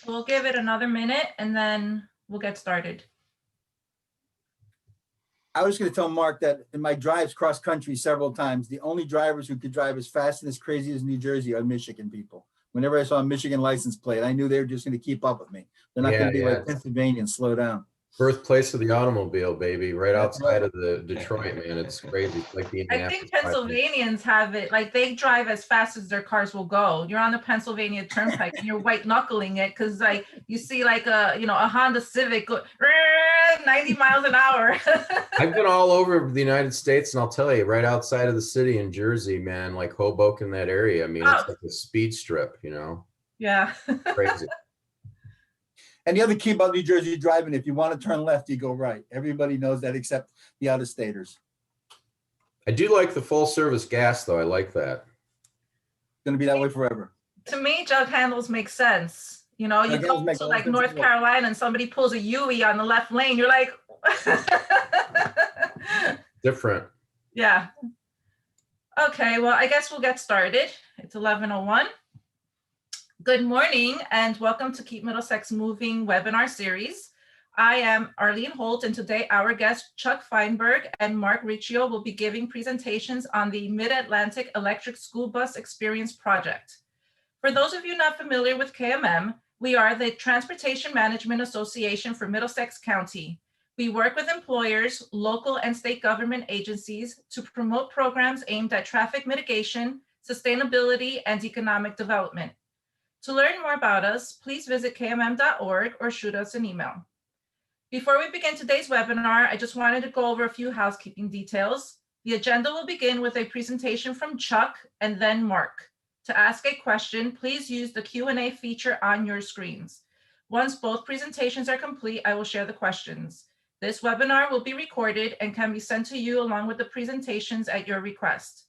We'll give it another minute and then we'll get started. I was going to tell Mark that in my drives cross country several times, the only drivers who could drive as fast and as crazy as New Jersey are Michigan people. Whenever I saw a Michigan license plate, I knew they were just going to keep up with me. They're not going to be like Pennsylvania and slow down. Birthplace of the automobile, baby, right That's outside right. of the Detroit, man. It's crazy. It's like the I think Pennsylvanians have it, like they drive as fast as their cars will go. You're on the Pennsylvania Turnpike and you're white knuckling it because like you see like a Honda Civic go 90 miles an hour. I've been all over the United States, and I'll tell you, right outside of the city in Jersey, man, like Hoboken, that area. I mean, it's like a speed strip, Yeah. Crazy. And the other key about New Jersey driving, if you want to turn left, you go right. Everybody knows that except the out-of-staters. I do like the full service gas, though. I like that. It's going to be that way forever. To me, jug handles make sense. You go to like North Carolina and somebody pulls a Yui on the left lane. You're like, different. Yeah. Okay, well, I guess we'll get started. It's 11:01. Good morning and welcome to Keep Middlesex Moving webinar series. I am Arlene Holt, and today our guests Chuck Feinberg and Marc Riccio will be giving presentations on the Mid-Atlantic Electric School Bus Experience Project. For those of you not familiar with KMM, we are the Transportation Management Association for Middlesex County. We work with employers, local and state government agencies to promote programs aimed at traffic mitigation, sustainability, and economic development. To learn more about us, please visit kmm.org or shoot us an email. Before we begin today's webinar, I just wanted to go over a few housekeeping details. The agenda will begin with a presentation from Chuck and then Marc. To ask a question, please use the Q&A feature on your screens. Once both presentations are complete, I will share the questions. This webinar will be recorded and can be sent to you along with the presentations at your request.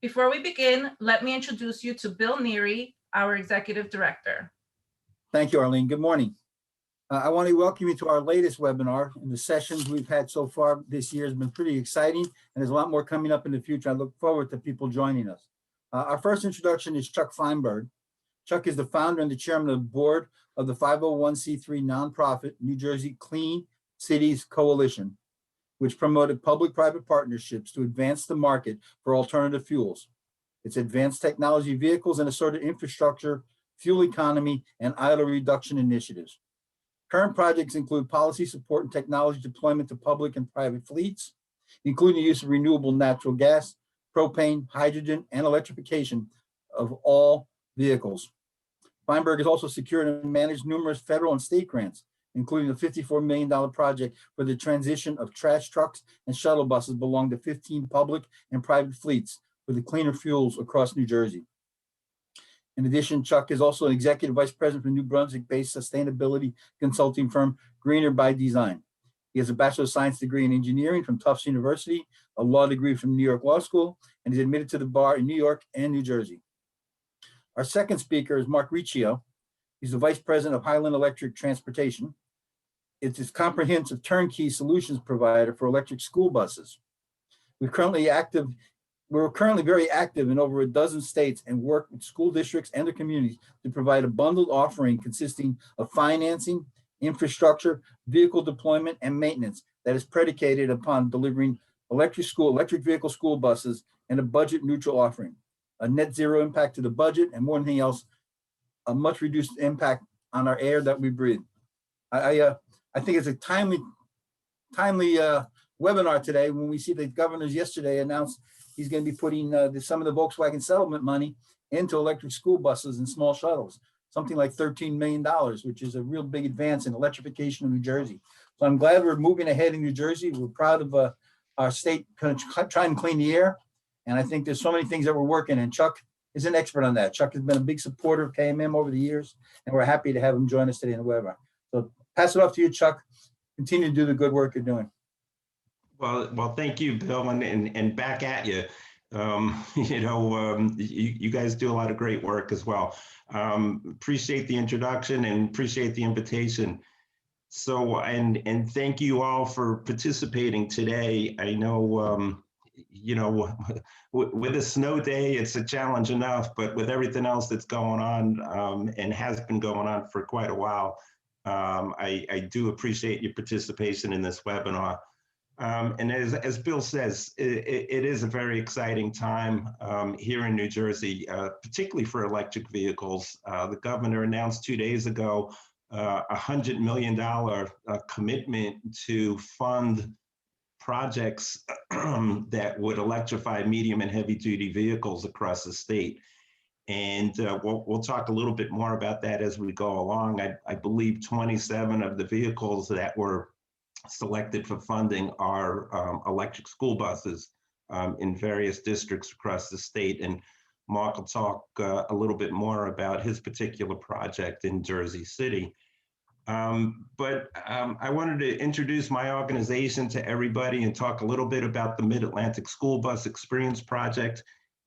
Before we begin, let me introduce you to Bill Neary, our Executive Director. Thank you, Arlene. Good morning. I want to welcome you to our latest webinar. And the sessions we've had so far this year has been pretty exciting, and there's a lot more coming up in the future. I look forward to people joining us. Our first introduction is Chuck Feinberg. Chuck is the founder and the chairman of the board of the 501c3 nonprofit New Jersey Clean Cities Coalition, which promoted public-private partnerships to advance the market for alternative fuels. Its advanced technology vehicles and assorted infrastructure, fuel economy, and idle reduction initiatives. Current projects include policy support and technology deployment to public and private fleets, including the use of renewable natural gas, propane, hydrogen, and electrification of all vehicles. Feinberg has also secured and managed numerous federal and state grants, including a $54 million project for the transition of trash trucks and shuttle buses belonging to 15 public and private fleets for the cleaner fuels across New Jersey. In addition, Chuck is also an executive vice president for New Brunswick-based sustainability consulting firm Greener by Design. He has a Bachelor of Science degree in engineering from Tufts University, a law degree from New York Law School, and is admitted to the bar in New York and New Jersey. Our second speaker is Marc Riccio. He's the vice president of Highland Electric Transportation. It's a comprehensive turnkey solutions provider for electric school buses. We're currently very active in over a dozen states and work with school districts and their communities to provide a bundled offering consisting of financing, infrastructure, vehicle deployment, and maintenance that is predicated upon delivering electric vehicle school buses and a budget neutral offering, a net zero impact to the budget, and more than anything else, a much reduced impact on our air that we breathe. I think it's a timely webinar today when we see the governors yesterday announced he's going to be putting some of the Volkswagen settlement money into electric school buses and small shuttles, something like $13 million, which is a real big advance in electrification of New Jersey. So I'm glad we're moving ahead in New Jersey. We're proud of our state kind of trying to clean the air. And I think there's so many things that we're working in. Chuck is an expert on that. Chuck has been a big supporter of KMM over the years, and we're happy to have him join us today in the webinar. So pass it off to you, Chuck. Continue to do the good work you're doing. Well, thank you, Bill, and back at you. You guys do a lot of great work as well. Appreciate the introduction and appreciate the invitation. So, and thank you all for participating today. I know, you know, with a snow day, it's a challenge enough, but with everything else that's going on and has been going on for quite a while, I do appreciate your participation in this webinar. And as Bill says, it is a very exciting time here in New Jersey, particularly for electric vehicles. The governor announced 2 days ago $100 million commitment to fund projects that would electrify medium and heavy duty vehicles across the state. And we'll talk a little bit more about that as we go along. I believe 27 of the vehicles that were selected for funding are electric school buses in various districts across the state. And Marc will talk a little bit more about his particular project in Jersey City. But I wanted to introduce my organization to everybody and talk a little bit about the Mid-Atlantic School Bus Experience Project.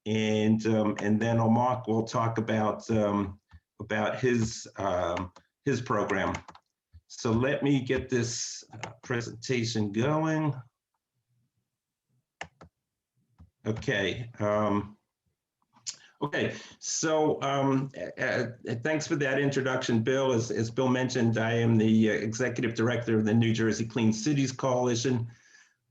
And then Marc will talk about his program. So let me get this presentation going. Okay. Okay, so thanks for that introduction, Bill. As Bill mentioned, I am the Executive Director of the New Jersey Clean Cities Coalition.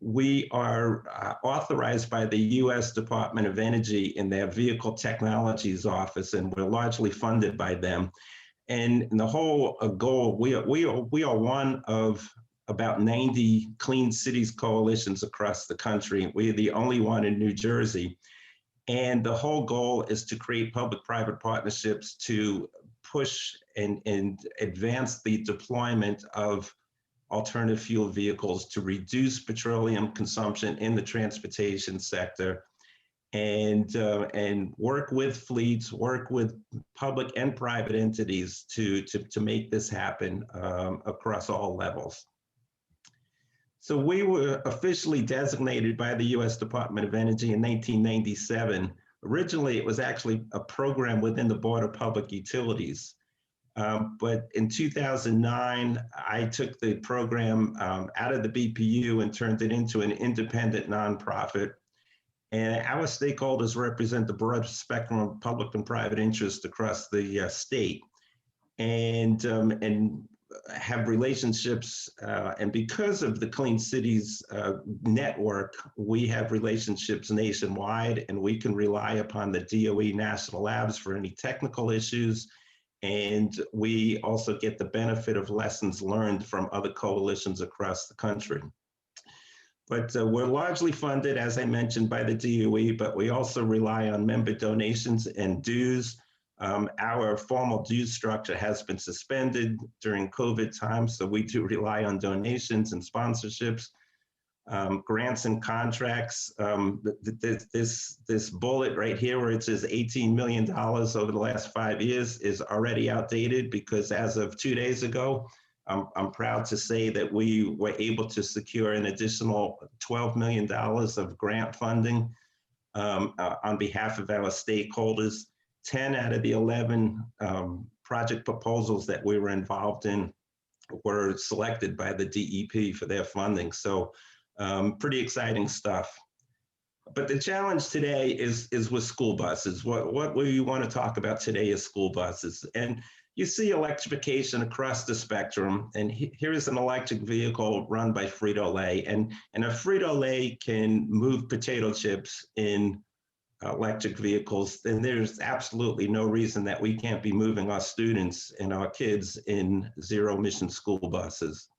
We are authorized by the U.S. Department of Energy in their Vehicle Technologies Office, and we're largely funded by them. And the whole goal, we are one of about 90 clean cities coalitions across the country. We're the only one in New Jersey. And the whole goal is to create public-private partnerships to push and advance the deployment of alternative fuel vehicles to reduce petroleum consumption in the transportation sector, and work with fleets, work with public and private entities to make this happen across all levels. So we were officially designated by the U.S. Department of Energy in 1997. Originally, it was actually a program within the Board of Public Utilities. But in 2009, I took the program out of the BPU and turned it into an independent nonprofit. And our stakeholders represent the broad spectrum of public and private interest across the state, and have relationships. And because of the Clean Cities network, we have relationships nationwide, and we can rely upon the DOE National Labs for any technical issues. And we also get the benefit of lessons learned from other coalitions across the country. But we're largely funded, as I mentioned, by the DOE, but we also rely on member donations and dues. Our formal dues structure has been suspended during COVID times, so we do rely on donations and sponsorships, grants and contracts. This bullet right here where it says $18 million over the last 5 years is already outdated, because as of 2 days ago, I'm proud to say that we were able to secure an additional $12 million of grant funding on behalf of our stakeholders. 10 out of the 11 project proposals that we were involved in were selected by the DEP for their funding. So pretty exciting stuff. But the challenge today is with school buses. What we want to talk about today is school buses. And you see electrification across the spectrum. And here's an electric vehicle run by Frito-Lay. And a Frito-Lay can move potato chips in electric vehicles. Then there's absolutely no reason that we can't be moving our students and our kids in zero-emission school buses.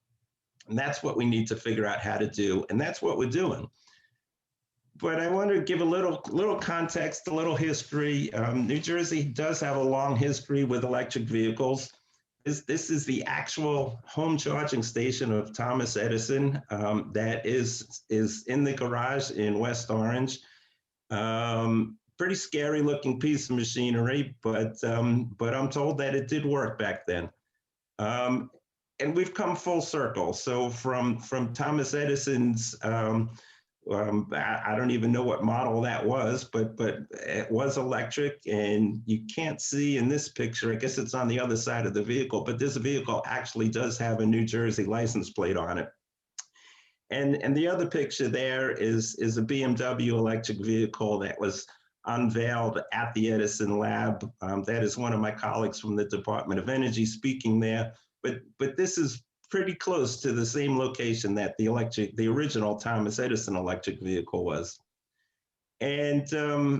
And that's what we need to figure out how to do. And that's what we're doing. But I want to give a little context, a little history. New Jersey does have a long history with electric vehicles. This is the actual home charging station of Thomas Edison that is in the garage in West Orange. Pretty scary looking piece of machinery, but I'm told that it did work back then. And we've come full circle. So from Thomas Edison's I don't even know what model that was, but it was electric, and you can't see in this picture, I guess it's on the other side of the vehicle, but this vehicle actually does have a New Jersey license plate on it. And the other picture there is a BMW electric vehicle that was unveiled at the Edison lab. That is one of my colleagues from the Department of Energy speaking there. But this is pretty close to the same location that the original Thomas Edison electric vehicle was. And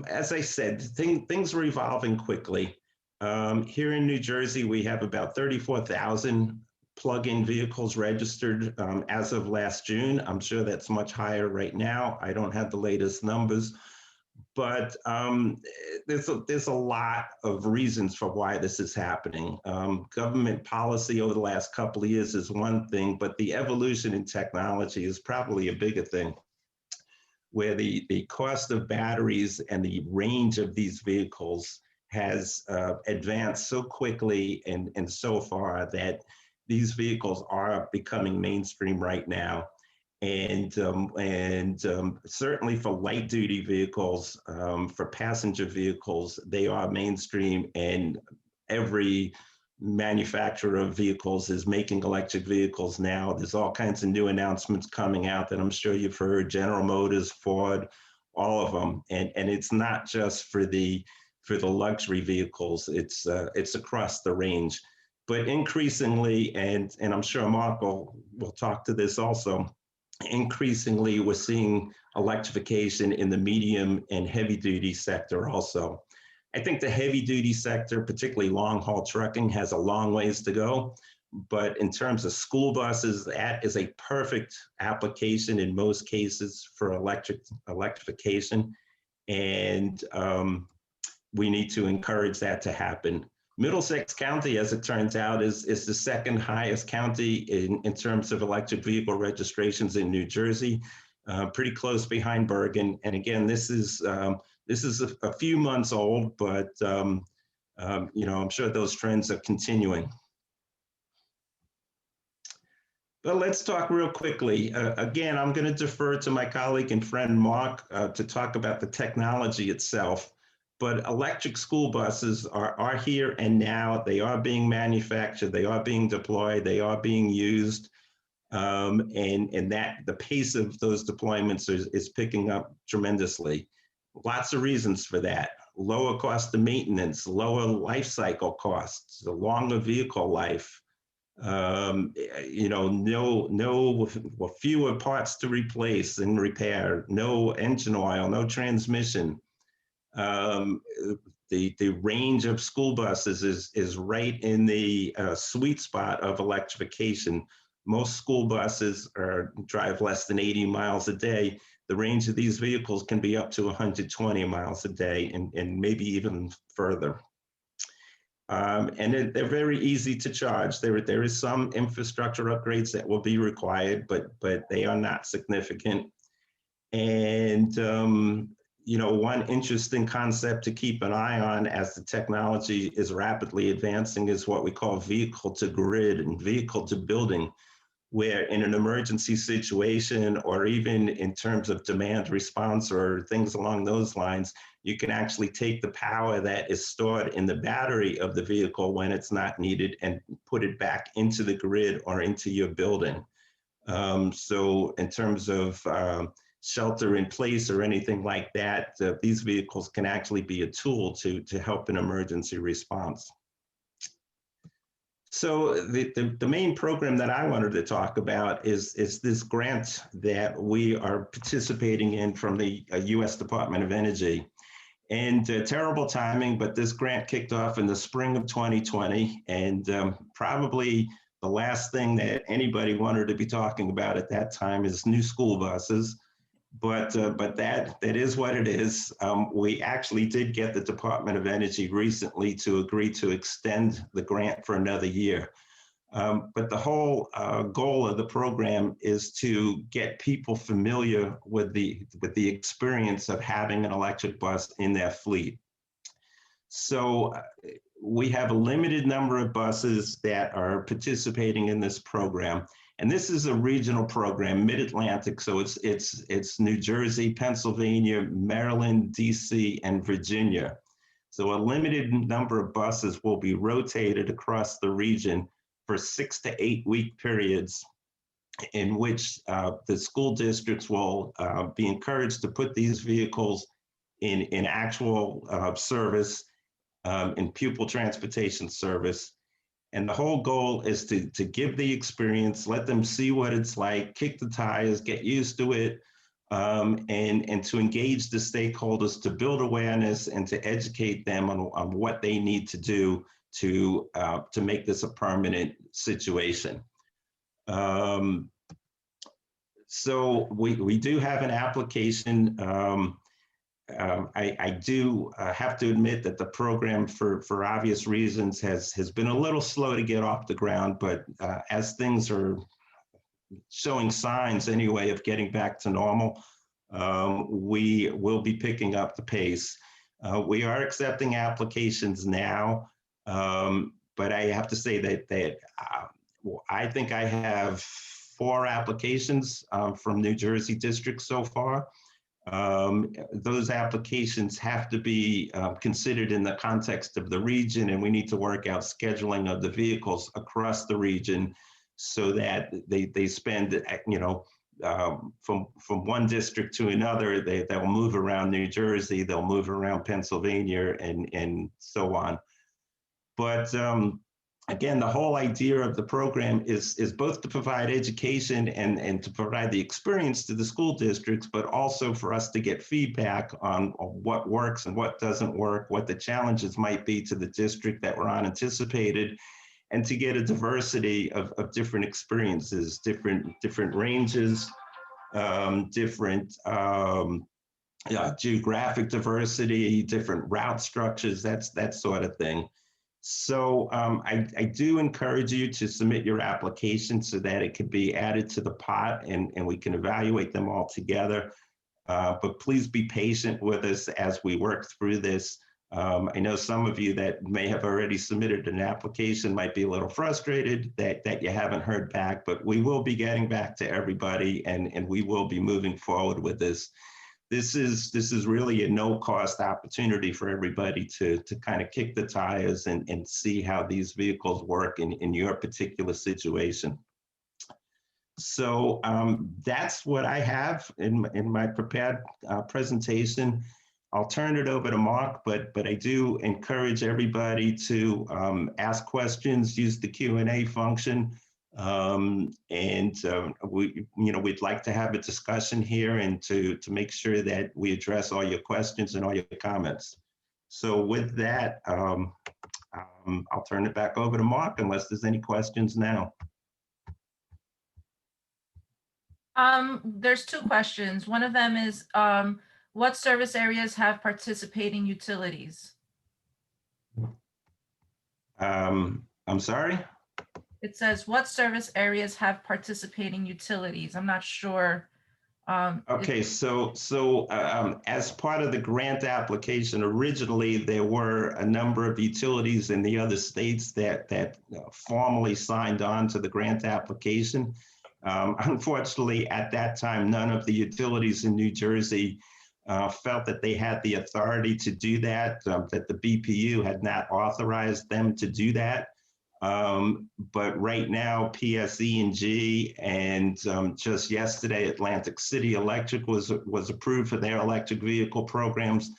as I said, things were evolving quickly. Here in New Jersey, we have about 34,000 plug-in vehicles registered as of last June. I'm sure that's much higher right now. I don't have the latest numbers, but there's a lot of reasons for why this is happening. Government policy over the last couple of years is one thing, but the evolution in technology is probably a bigger thing, where the cost of batteries and the range of these vehicles has advanced so quickly and so far that these vehicles are becoming mainstream right now. And certainly for light duty vehicles, for passenger vehicles, they are mainstream, and every manufacturer of vehicles is making electric vehicles now. There's all kinds of new announcements coming out that I'm sure you've heard: General Motors, Ford, all of them. And it's not just for the luxury vehicles, it's across the range. But increasingly, and I'm sure Marc will talk to this also, increasingly we're seeing electrification in the medium and heavy duty sector also. I think the heavy duty sector, particularly long haul trucking, has a long ways to go. But in terms of school buses, that is a perfect application in most cases for electrification. And we need to encourage that to happen. Middlesex County, as it turns out, is the second highest county in terms of electric vehicle registrations in New Jersey, pretty close behind Bergen. And again, this is a few months old, but I'm sure those trends are continuing. But let's talk real quickly. Again, I'm going to defer to my colleague and friend Marc to talk about the technology itself. But electric school buses are here and now. They are being manufactured, they are being deployed, they are being used. And that the pace of those deployments is picking up tremendously. Lots of reasons for that: lower cost of maintenance, lower life cycle costs, a longer vehicle life, fewer parts to replace and repair, no engine oil, no transmission. The range of school buses is right in the sweet spot of electrification. Most school buses drive less than 80 miles a day. The range of these vehicles can be up to 120 miles a day and maybe even further. And they're very easy to charge. There is some infrastructure upgrades that will be required, but they are not significant. And one interesting concept to keep an eye on as the technology is rapidly advancing is what we call vehicle to grid and vehicle to building, where in an emergency situation or even in terms of demand response or things along those lines, you can actually take the power that is stored in the battery of the vehicle when it's not needed and put it back into the grid or into your building. So in terms of shelter in place or anything like that, these vehicles can actually be a tool to help an emergency response. So the main program that I wanted to talk about is this grant that we are participating in from the U.S. Department of Energy. And terrible timing, but this grant kicked off in the spring of 2020, and probably the last thing that anybody wanted to be talking about at that time is new school buses. But that is what it is. We actually did get the Department of Energy recently to agree to extend the grant for another year. But the whole goal of the program is to get people familiar with the experience of having an electric bus in their fleet. So we have a limited number of buses that are participating in this program. And this is a regional program, Mid-Atlantic, so it's New Jersey, Pennsylvania, Maryland, DC, and Virginia. So a limited number of buses will be rotated across the region for 6 to 8 week periods in which the school districts will be encouraged to put these vehicles in actual service, in pupil transportation service. And the whole goal is to give the experience, let them see what it's like, kick the tires, get used to it, and to engage the stakeholders to build awareness and to educate them on what they need to do to make this a permanent situation. So we do have an application. I do have to admit that the program, for obvious reasons, has been a little slow to get off the ground, but as things are showing signs anyway of getting back to normal, we will be picking up the pace. We are accepting applications now, but I have to say that I think I have 4 applications from New Jersey districts so far. Those applications have to be considered in the context of the region, and we need to work out scheduling of the vehicles across the region so that they spend, you know, from one district to another, they'll move around New Jersey, they'll move around Pennsylvania, and so on. But again, the whole idea of the program is both to provide education and to provide the experience to the school districts, but also for us to get feedback on what works and what doesn't work, what the challenges might be to the district that were unanticipated, and to get a diversity of different experiences, different ranges, different geographic diversity, different route structures, that sort of thing. So I do encourage you to submit your application so that it could be added to the pot and we can evaluate them all together. But please be patient with us as we work through this. I know some of you that may have already submitted an application might be a little frustrated that you haven't heard back, but we will be getting back to everybody and we will be moving forward with this. This is really a no-cost opportunity for everybody to kind of kick the tires and see how these vehicles work in your particular situation. So that's what I have in my prepared presentation. I'll turn it over to Mark, but I do encourage everybody to ask questions, use the Q&A function. We'd like to have a discussion here and to make sure that we address all your questions and all your comments. So with that, I'll turn it back over to Mark unless there's any questions now. There's 2 questions. One of them is, what service areas have participating utilities? I'm sorry? It says, what service areas have participating utilities? I'm not sure. Okay, so as part of the grant application, originally there were a number of utilities in the other states that formally signed on to the grant application. Unfortunately, at that time, none of the utilities in New Jersey felt that they had the authority to do that, that the BPU had not authorized them to do that. But right now, PSE&G and just yesterday, Atlantic City Electric was approved for their electric vehicle programs.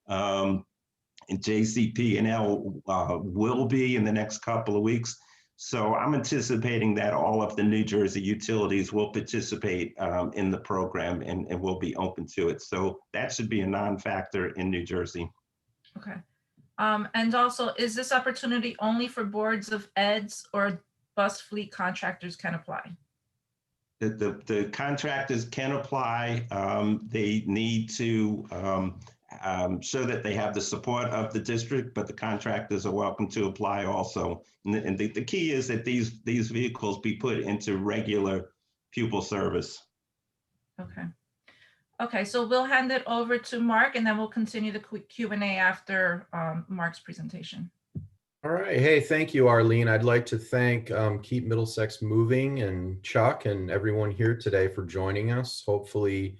And JCP&L will be in the next couple of weeks. So I'm anticipating that all of the New Jersey utilities will participate in the program and will be open to it. So that should be a non-factor in New Jersey. Okay. And also, is this opportunity only for boards of eds or bus fleet contractors can apply? The contractors can apply. They need to show that they have the support of the district, but the contractors are welcome to apply also. And the key is that these vehicles be put into regular pupil service. Okay. Okay, so we'll hand it over to Mark and then we'll continue the Q&A after Mark's presentation. All right. Hey, thank you, Arlene. I'd like to thank Keep Middlesex Moving and Chuck and everyone here today for joining us. Hopefully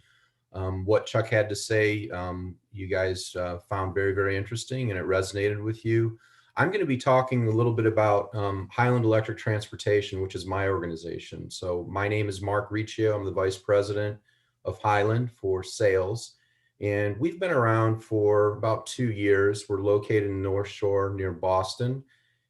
what Chuck had to say, you guys found very, very interesting and it resonated with you. I'm going to be talking a little bit about Highland Electric Transportation, which is my organization. So my name is Marc Riccio. I'm the Vice President of Highland for sales. And we've been around for about 2 years. We're located in North Shore near Boston.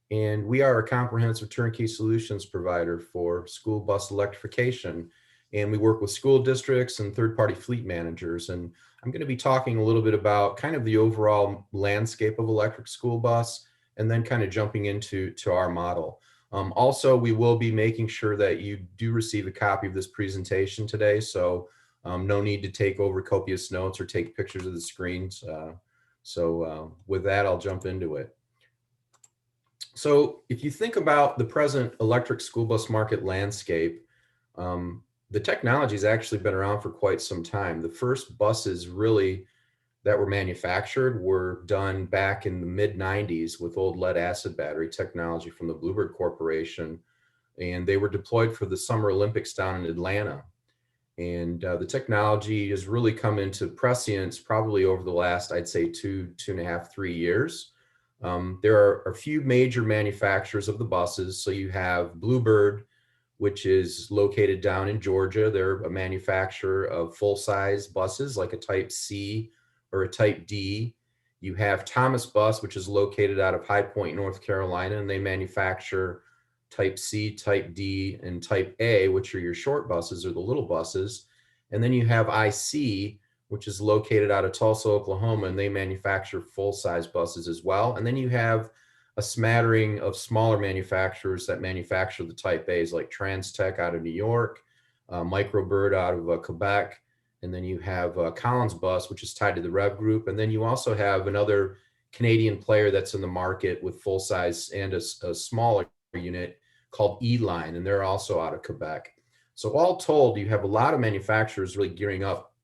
And we are a comprehensive turnkey solutions provider for school bus electrification. And we work with school districts and third-party fleet managers. And I'm going to be talking a little bit about kind of the overall landscape of electric school bus, and then kind of jumping into our model. Also, we will be making sure that you do receive a copy of this presentation today. So no need to take over copious notes or take pictures of the screens. With that, I'll jump into it. So if you think about the present electric school bus market landscape, the technology has actually been around for quite some time. The first buses really that were manufactured were done back in the mid-90s with old lead acid battery technology from the Bluebird Corporation. And they were deployed for the Summer Olympics down in Atlanta. And the technology has really come into prescience probably over the last, I'd say, 2.5, 3 years. There are a few major manufacturers of the buses. So you have Bluebird, which is located down in Georgia. They're a manufacturer of full-size buses like a Type C or a Type D. You have Thomas Bus, which is located out of High Point, North Carolina, and they manufacture Type C, Type D, and Type A, which are your short buses or the little buses. And then you have IC, which is located out of Tulsa, Oklahoma, and they manufacture full-size buses as well. And then you have a smattering of smaller manufacturers that manufacture the Type A's, like TransTech out of New York, Microbird out of Quebec, and then you have Collins Bus, which is tied to the Rev Group. And then you also have another Canadian player that's in the market with full-size and a smaller unit called E-Line, and they're also out of Quebec. So all told, you have a lot of manufacturers really gearing up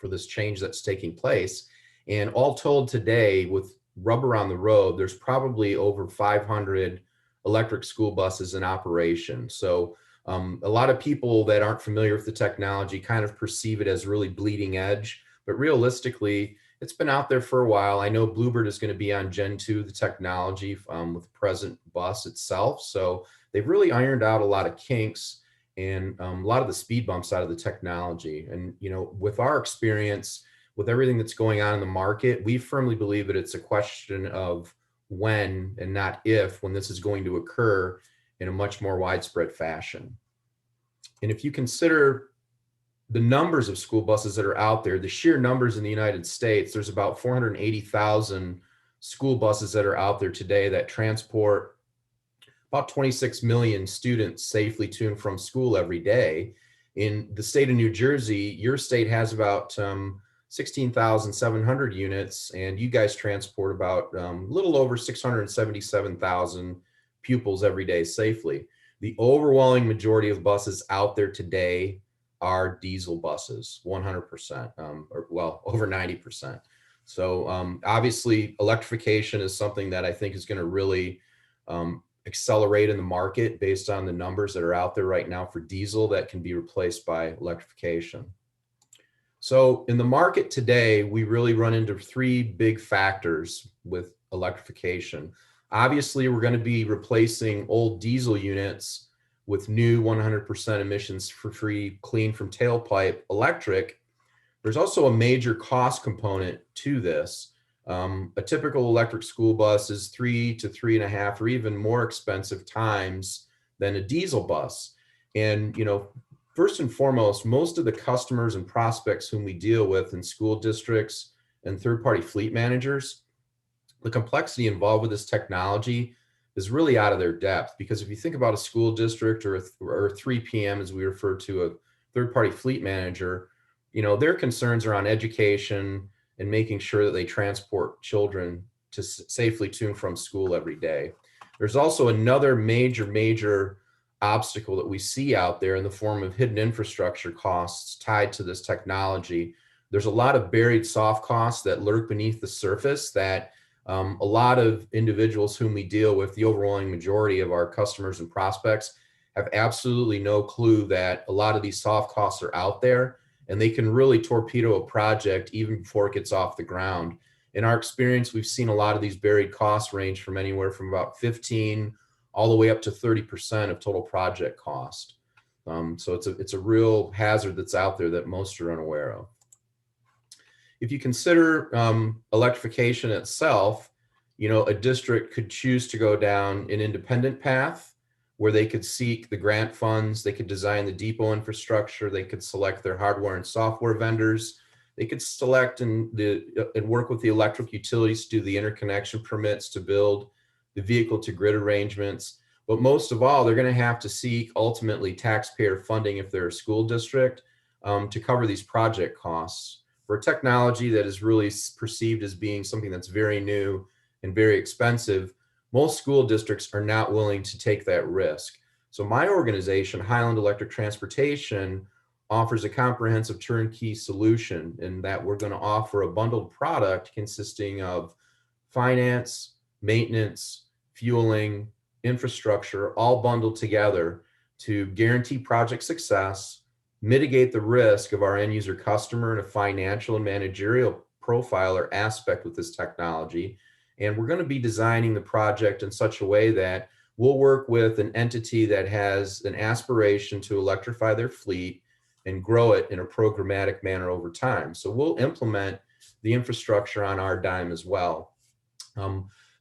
for this change that's taking place. And all told today, with rubber on the road, there's probably over 500 electric school buses in operation. So a lot of people that aren't familiar with the technology kind of perceive it as really bleeding edge, but realistically, it's been out there for a while. I know Bluebird is going to be on Gen 2 of the technology with the present bus itself. So they've really ironed out a lot of kinks and a lot of the speed bumps out of the technology. And, you know, with our experience, with everything that's going on in the market, we firmly believe that it's a question of when and not if, when this is going to occur in a much more widespread fashion. And if you consider the numbers of school buses that are out there, the sheer numbers in the United States, there's about 480,000 school buses that are out there today that transport about 26 million students safely to and from school every day. In the state of New Jersey, your state has about 16,700 units, and you guys transport about a little over 677,000 pupils every day safely. The overwhelming majority of buses out there today are diesel buses, 100%, or well, over 90%. So obviously electrification is something that I think is going to really accelerate in the market based on the numbers that are out there right now for diesel that can be replaced by electrification. So in the market today, we really run into 3 big factors with electrification. Obviously, we're going to be replacing old diesel units with new 100% emissions for free, clean from tailpipe electric. There's also a major cost component to this. A typical electric school bus is 3 to 3.5 or even more expensive times than a diesel bus. And, you know, first and foremost, most of the customers and prospects whom we deal with in school districts and third-party fleet managers, the complexity involved with this technology is really out of their depth. Because if you think about a school district or a 3PM, as we refer to a third-party fleet manager, you know, their concerns are on education and making sure that they transport children to safely to and from school every day. There's also another major obstacle that we see out there in the form of hidden infrastructure costs tied to this technology. There's a lot of buried soft costs that lurk beneath the surface that a lot of individuals whom we deal with, the overwhelming majority of our customers and prospects, have absolutely no clue that a lot of these soft costs are out there, and they can really torpedo a project even before it gets off the ground. in our experience, we've seen a lot of these buried costs range from anywhere from about 15 all the way up to 30% of total project cost. So it's a real hazard that's out there that most are unaware of. If you consider electrification itself, a district could choose to go down an independent path where they could seek the grant funds, they could design the depot infrastructure, they could select their hardware and software vendors, they could select and work with the electric utilities to do the interconnection permits to build the vehicle to grid arrangements. But most of all, they're going to have to seek ultimately taxpayer funding if they're a school district to cover these project costs for a technology that is really perceived as being something that's very new and very expensive. Most school districts are not willing to take that risk. So my organization, Highland Electric Transportation, offers a comprehensive turnkey solution in that we're going to offer a bundled product consisting of finance, maintenance, fueling, infrastructure, all bundled together to guarantee project success, mitigate the risk of our end user customer in a financial and managerial profile or aspect with this technology. And we're going to be designing the project in such a way that we'll work with an entity that has an aspiration to electrify their fleet and grow it in a programmatic manner over time. So we'll implement the infrastructure on our dime as well.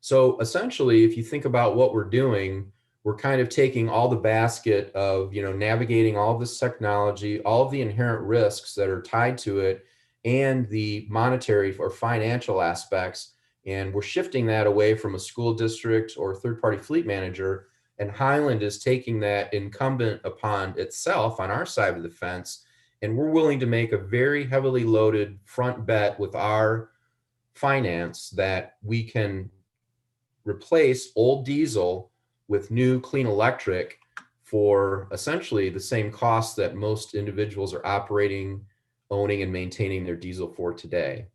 So essentially, if you think about what we're doing, we're kind of taking all the basket of, navigating all of this technology, all of the inherent risks that are tied to it, and the monetary or financial aspects, and we're shifting that away from a school district or third-party fleet manager. And Highland is taking that incumbent upon itself on our side of the fence, and we're willing to make a very heavily loaded front bet with our finance that we can replace old diesel with new clean electric for essentially the same cost that most individuals are operating, owning, and maintaining their diesel for today.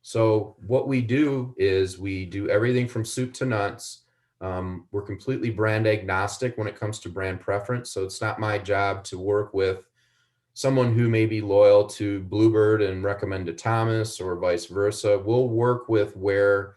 So what we do is we do everything from soup to nuts. We're completely brand agnostic when it comes to brand preference. So it's not my job to work with someone who may be loyal to Bluebird and recommend to Thomas or vice versa. We'll work with where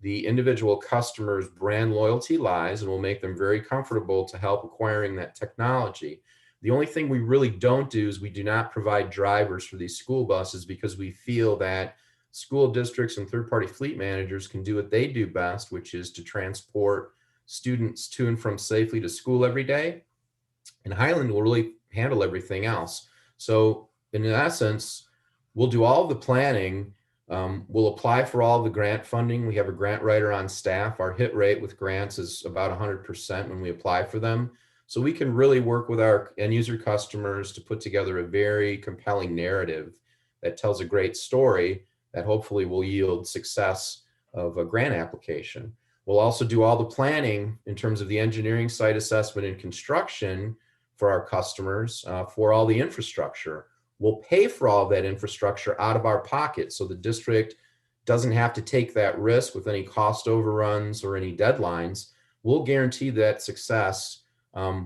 the individual customer's brand loyalty lies, and we'll make them very comfortable to help acquiring that technology. The only thing we really don't do is we do not provide drivers for these school buses because we feel that school districts and third-party fleet managers can do what they do best, which is to transport students to and from safely to school every day. And Highland will really handle everything else. So in essence, we'll do all the planning. We'll apply for all the grant funding. We have a grant writer on staff. Our hit rate with grants is about 100% when we apply for them. So we can really work with our end user customers to put together a very compelling narrative that tells a great story that hopefully will yield success of a grant application. We'll also do all the planning in terms of the engineering, site assessment, and construction for our customers for all the infrastructure. We'll pay for all that infrastructure out of our pocket, so the district doesn't have to take that risk with any cost overruns or any deadlines. We'll guarantee that success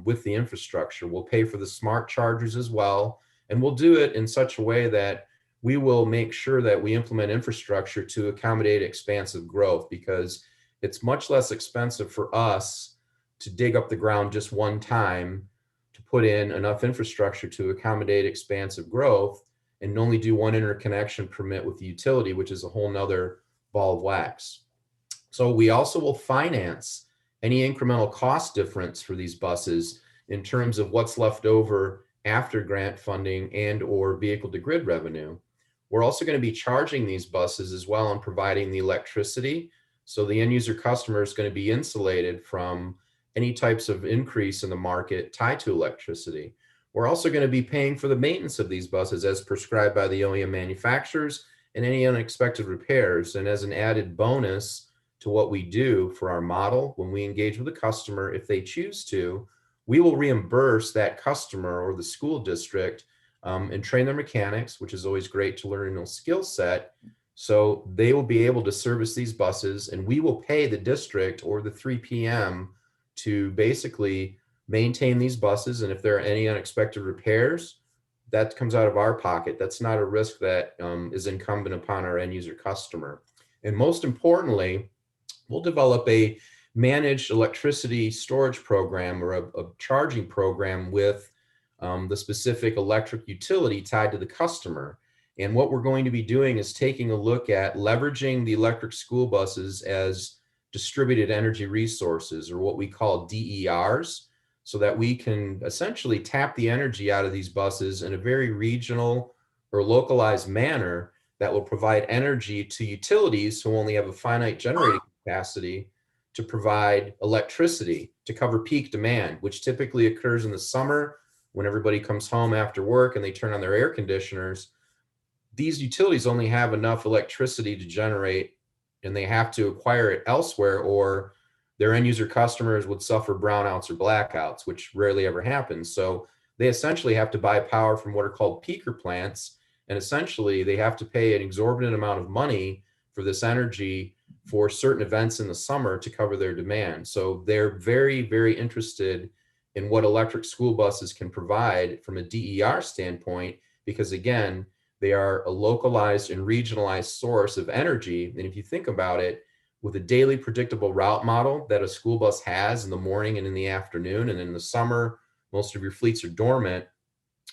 with the infrastructure. We'll pay for the smart chargers as well, and we'll do it in such a way that we will make sure that we implement infrastructure to accommodate expansive growth, because it's much less expensive for us to dig up the ground just one time to put in enough infrastructure to accommodate expansive growth and only do one interconnection permit with the utility, which is a whole nother ball of wax. So we also will finance any incremental cost difference for these buses in terms of what's left over after grant funding and or vehicle to grid revenue. We're also going to be charging these buses as well and providing the electricity. So the end user customer is going to be insulated from any types of increase in the market tied to electricity. We're also going to be paying for the maintenance of these buses as prescribed by the OEM manufacturers and any unexpected repairs. And as an added bonus to what we do for our model, when we engage with a customer, if they choose to, we will reimburse that customer or the school district and train their mechanics, which is always great to learn a new skill set. So they will be able to service these buses, and we will pay the district or the 3PM to basically maintain these buses. And if there are any unexpected repairs, that comes out of our pocket. That's not a risk that is incumbent upon our end user customer. And most importantly, we'll develop a managed electricity storage program or a charging program with the specific electric utility tied to the customer. And what we're going to be doing is taking a look at leveraging the electric school buses as distributed energy resources, or what we call DERs, so that we can essentially tap the energy out of these buses in a very regional or localized manner that will provide energy to utilities who only have a finite generating capacity to provide electricity to cover peak demand, which typically occurs in the summer when everybody comes home after work and they turn on their air conditioners. These utilities only have enough electricity to generate, and they have to acquire it elsewhere, or their end user customers would suffer brownouts or blackouts, which rarely ever happens. So they essentially have to buy power from what are called peaker plants. And essentially they have to pay an exorbitant amount of money for this energy for certain events in the summer to cover their demand. So they're very, very interested in what electric school buses can provide from a DER standpoint, because again, they are a localized and regionalized source of energy. And if you think about it, with a daily predictable route model that a school bus has in the morning and in the afternoon, and in the summer, most of your fleets are dormant,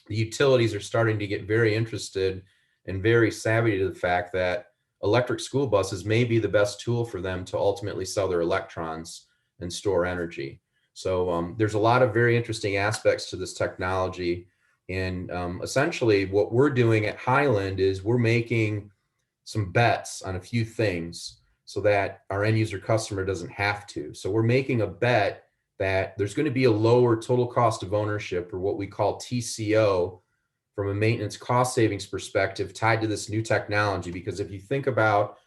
the utilities are starting to get very interested and very savvy to the fact that electric school buses may be the best tool for them to ultimately sell their electrons and store energy. So there's a lot of very interesting aspects to this technology. And essentially what we're doing at Highland is we're making some bets on a few things so that our end user customer doesn't have to. So we're making a bet that there's going to be a lower total cost of ownership, or what we call TCO, from a maintenance cost savings perspective tied to this new technology. Because if you think about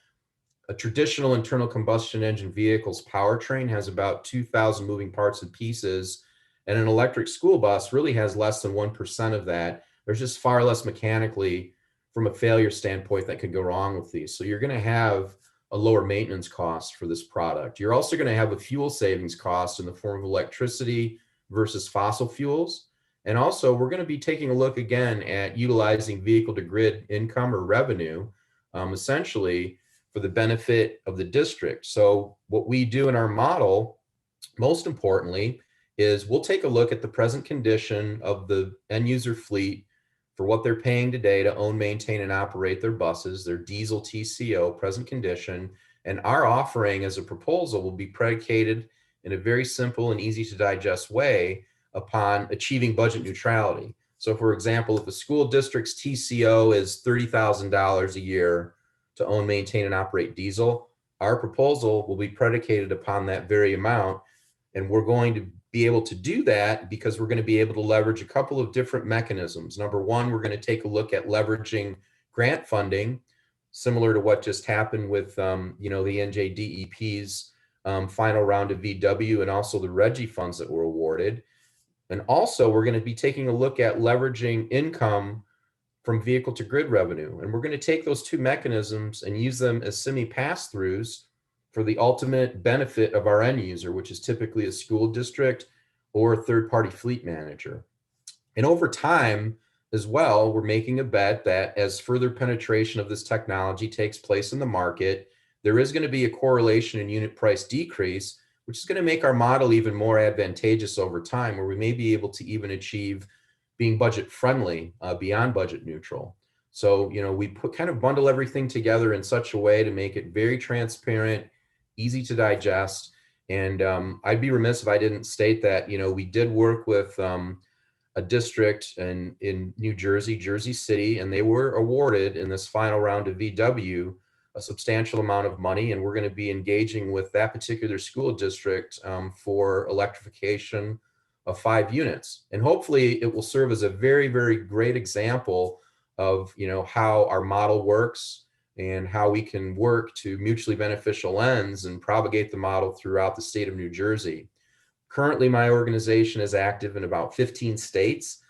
a traditional internal combustion engine vehicle's powertrain has about 2,000 moving parts and pieces, and an electric school bus really has less than 1% of that. There's just far less mechanically from a failure standpoint that could go wrong with these. So you're going to have a lower maintenance cost for this product. You're also going to have a fuel savings cost in the form of electricity versus fossil fuels. And also we're going to be taking a look again at utilizing vehicle to grid income or revenue, essentially for the benefit of the district. So what we do in our model, most importantly, is we'll take a look at the present condition of the end user fleet for what they're paying today to own, maintain, and operate their buses, their diesel TCO, present condition. And our offering as a proposal will be predicated in a very simple and easy to digest way upon achieving budget neutrality. So for example, if a school district's TCO is $30,000 a year to own, maintain, and operate diesel, our proposal will be predicated upon that very amount. And we're going to be able to do that because we're going to be able to leverage a couple of different mechanisms. Number one, we're going to take a look at leveraging grant funding, similar to what just happened with the NJDEP's final round of VW, and also the RGGI funds that were awarded. And also we're going to be taking a look at leveraging income from vehicle to grid revenue. And we're going to take those two mechanisms and use them as semi-pass-throughs for the ultimate benefit of our end user, which is typically a school district or a third-party fleet manager. And over time as well, we're making a bet that as further penetration of this technology takes place in the market, there is going to be a correlation in unit price decrease, which is going to make our model even more advantageous over time, where we may be able to even achieve being budget friendly beyond budget neutral. So, we kind of bundle everything together in such a way to make it very transparent, easy to digest. And I'd be remiss if I didn't state that, we did work with a district in New Jersey, Jersey City, and they were awarded in this final round of VW a substantial amount of money. And we're going to be engaging with that particular school district for electrification of 5 units. And hopefully it will serve as a very, very great example of, how our model works and how we can work to mutually beneficial ends and propagate the model throughout the state of New Jersey. Currently, my organization is active in about 15 states.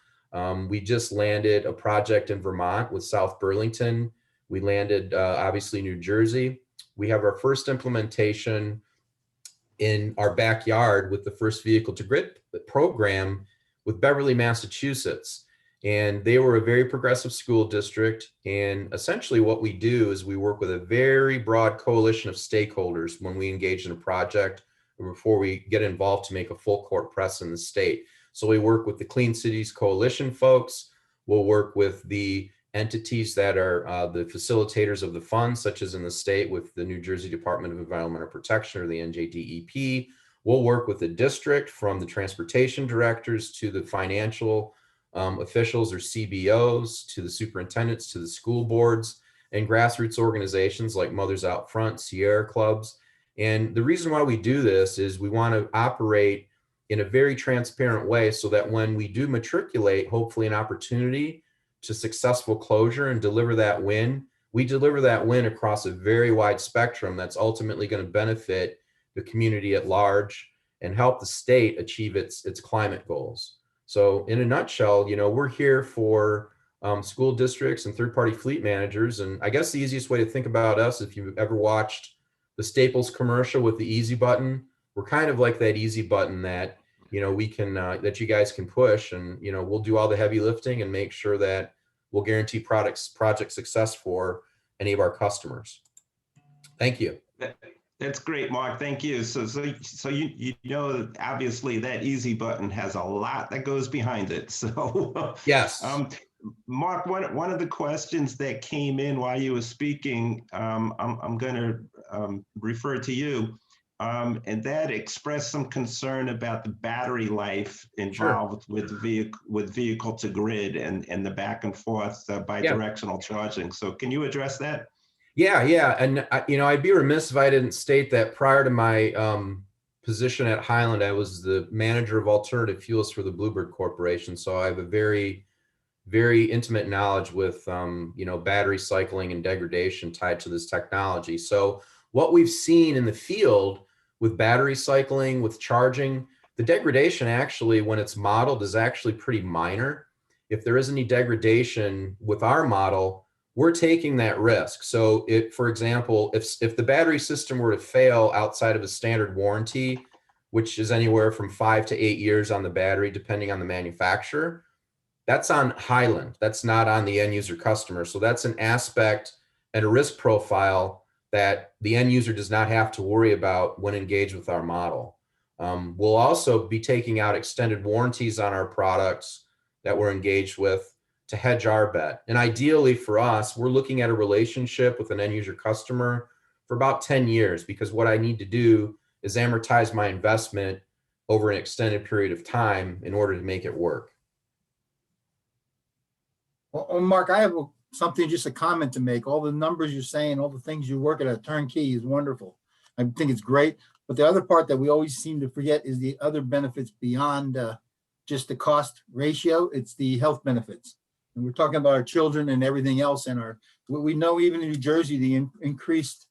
We just landed a project in Vermont with South Burlington. We landed, obviously, New Jersey. We have our first implementation in our backyard with the first vehicle to grid program with Beverly, Massachusetts. And they were a very progressive school district. And essentially what we do is we work with a very broad coalition of stakeholders when we engage in a project or before we get involved to make a full court press in the state. So we work with the Clean Cities Coalition folks. We'll work with the entities that are the facilitators of the funds, such as in the state with the New Jersey Department of Environmental Protection or the NJDEP. We'll work with the district, from the transportation directors to the financial officials or CBOs, to the superintendents, to the school boards, and grassroots organizations like Mothers Out Front, Sierra Clubs. And the reason why we do this is we want to operate in a very transparent way so that when we do matriculate, hopefully, an opportunity to successful closure and deliver that win, we deliver that win across a very wide spectrum that's ultimately going to benefit the community at large and help the state achieve its climate goals. So in a nutshell, we're here for school districts and third-party fleet managers. And I guess the easiest way to think about us, if you've ever watched the Staples commercial with the easy button, we're kind of like that easy button that, we can, that you guys can push, and, we'll do all the heavy lifting and make sure that we'll guarantee project success for any of our customers. Thank you. That's great, Mark. Thank you. So you know, obviously that easy button has a lot that goes behind it. So yes, Mark, one of the questions that came in while you were speaking, I'm going to refer to you, and that expressed some concern about the battery life involved with vehicle to grid and the back and forth bidirectional charging. So can you address that? Yeah. And, I'd be remiss if I didn't state that prior to my position at Highland, I was the manager of alternative fuels for the Bluebird Corporation. So I have a very, very intimate knowledge with, battery cycling and degradation tied to this technology. So what we've seen in the field with battery cycling, with charging, the degradation actually, when it's modeled, is actually pretty minor. If there is any degradation with our model, we're taking that risk. So for example, if the battery system were to fail outside of a standard warranty, which is anywhere from 5 to 8 years on the battery, depending on the manufacturer, that's on Highland. That's not on the end user customer. So that's an aspect and a risk profile that the end user does not have to worry about when engaged with our model. We'll also be taking out extended warranties on our products that we're engaged with to hedge our bet. And ideally for us, we're looking at a relationship with an end user customer for about 10 years, because what I need to do is amortize my investment over an extended period of time in order to make it work. Well, Mark, I have just a comment to make. All the numbers you're saying, all the things you work at a turnkey is wonderful. I think it's great. But the other part that we always seem to forget is the other benefits beyond just the cost ratio. It's the health benefits. And we're talking about our children and everything else. And we know even in New Jersey, the increased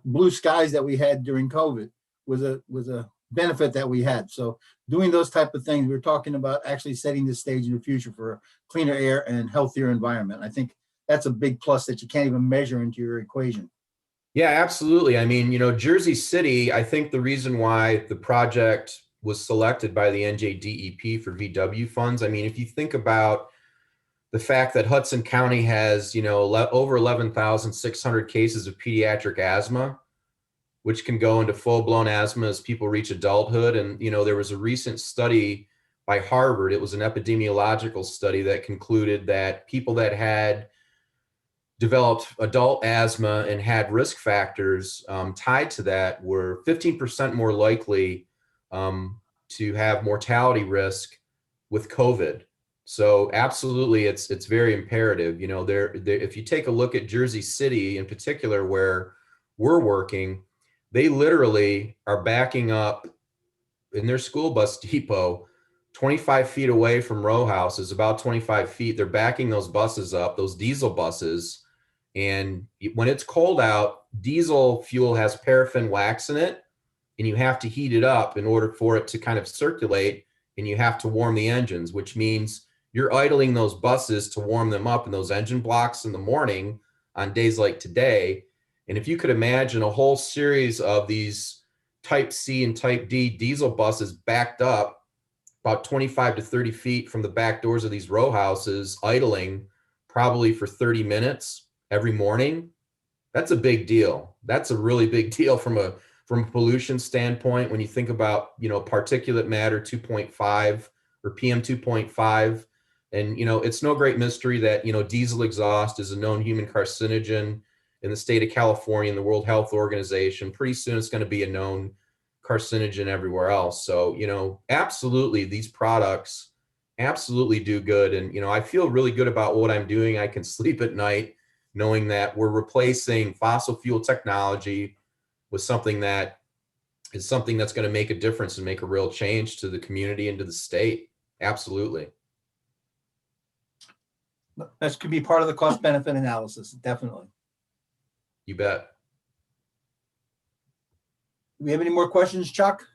blue skies that we had during COVID was a benefit that we had. So doing those type of things, we're talking about actually setting the stage in the future for a cleaner air and healthier environment. I think that's a big plus that you can't even measure into your equation. Yeah, absolutely. I mean, Jersey City, I think the reason why the project was selected by the NJDEP for VW funds, I mean, if you think about the fact that Hudson County has, over 11,600 cases of pediatric asthma, which can go into full-blown asthma as people reach adulthood. And, there was a recent study by Harvard. It was an epidemiological study that concluded that people that had developed adult asthma and had risk factors tied to that were 15% more likely to have mortality risk with COVID. So absolutely, it's very imperative. If you take a look at Jersey City in particular, where we're working, they literally are backing up in their school bus depot 25 feet away from row houses, about 25 feet. They're backing those buses up, those diesel buses. And when it's cold out, diesel fuel has paraffin wax in it, and you have to heat it up in order for it to kind of circulate, and you have to warm the engines, which means you're idling those buses to warm them up in those engine blocks in the morning on days like today. And if you could imagine a whole series of these type C and type D diesel buses backed up about 25 to 30 feet from the back doors of these row houses, idling probably for 30 minutes every morning. That's a big deal. That's a really big deal from a pollution standpoint. When you think about, you know, particulate matter 2.5 or PM 2.5, and, you know, it's no great mystery that, you know, diesel exhaust is a known human carcinogen in the state of California and the World Health Organization. Pretty soon it's going to be a known carcinogen everywhere else. So, you know, absolutely, these products absolutely do good. And, you know, I feel really good about what I'm doing. I can sleep at night knowing that we're replacing fossil fuel technology with something that is something that's going to make a difference and make a real change to the community and to the state. Absolutely. That could be part of the cost benefit analysis, definitely. You bet. Do we have any more questions, Chuck?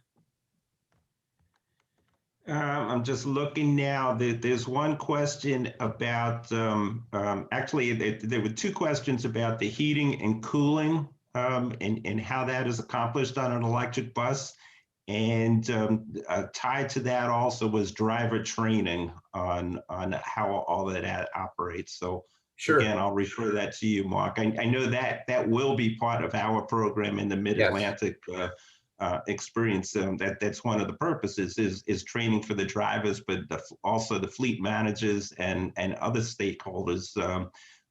I'm just looking now. There's one question about, actually, there were two questions about the heating and cooling and how that is accomplished on an electric bus. And tied to that also was driver training on how all of that operates. So Sure. again, I'll refer that to you, Mark. I know that will be part of our program in the Mid-Atlantic experience. That's one of the purposes is training for the drivers, but also the fleet managers and other stakeholders,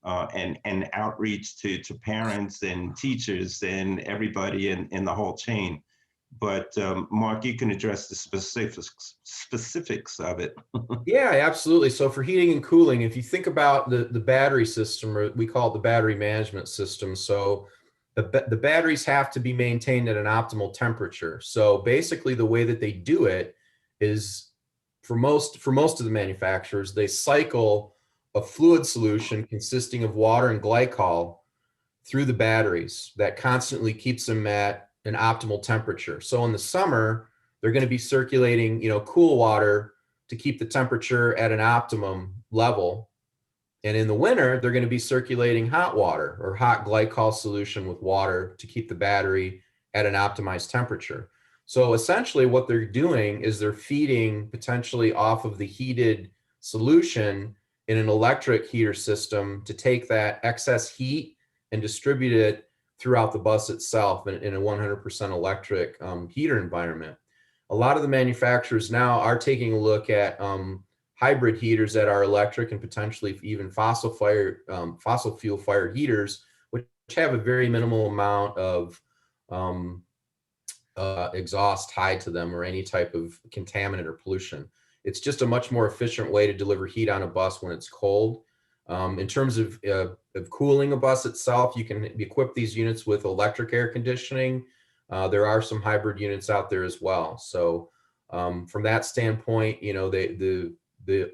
and outreach to parents and teachers and everybody in the whole chain. But Mark, you can address the specifics of it. Yeah, absolutely. So for heating and cooling, if you think about the battery system, or we call it the battery management system, so the batteries have to be maintained at an optimal temperature. So basically the way that they do it is for most of the manufacturers, they cycle a fluid solution consisting of water and glycol through the batteries that constantly keeps them at an optimal temperature. So in the summer, they're going to be circulating, you know, cool water to keep the temperature at an optimum level. And in the winter, they're going to be circulating hot water or hot glycol solution with water to keep the battery at an optimized temperature. So essentially what they're doing is they're feeding potentially off of the heated solution in an electric heater system to take that excess heat and distribute it throughout the bus itself in a 100% electric heater environment. A lot of the manufacturers now are taking a look at hybrid heaters that are electric and potentially even fossil fuel fired heaters, which have a very minimal amount of exhaust tied to them or any type of contaminant or pollution. It's just a much more efficient way to deliver heat on a bus when it's cold. In terms of cooling a bus itself, you can equip these units with electric air conditioning. There are some hybrid units out there as well. So from that standpoint, you know, the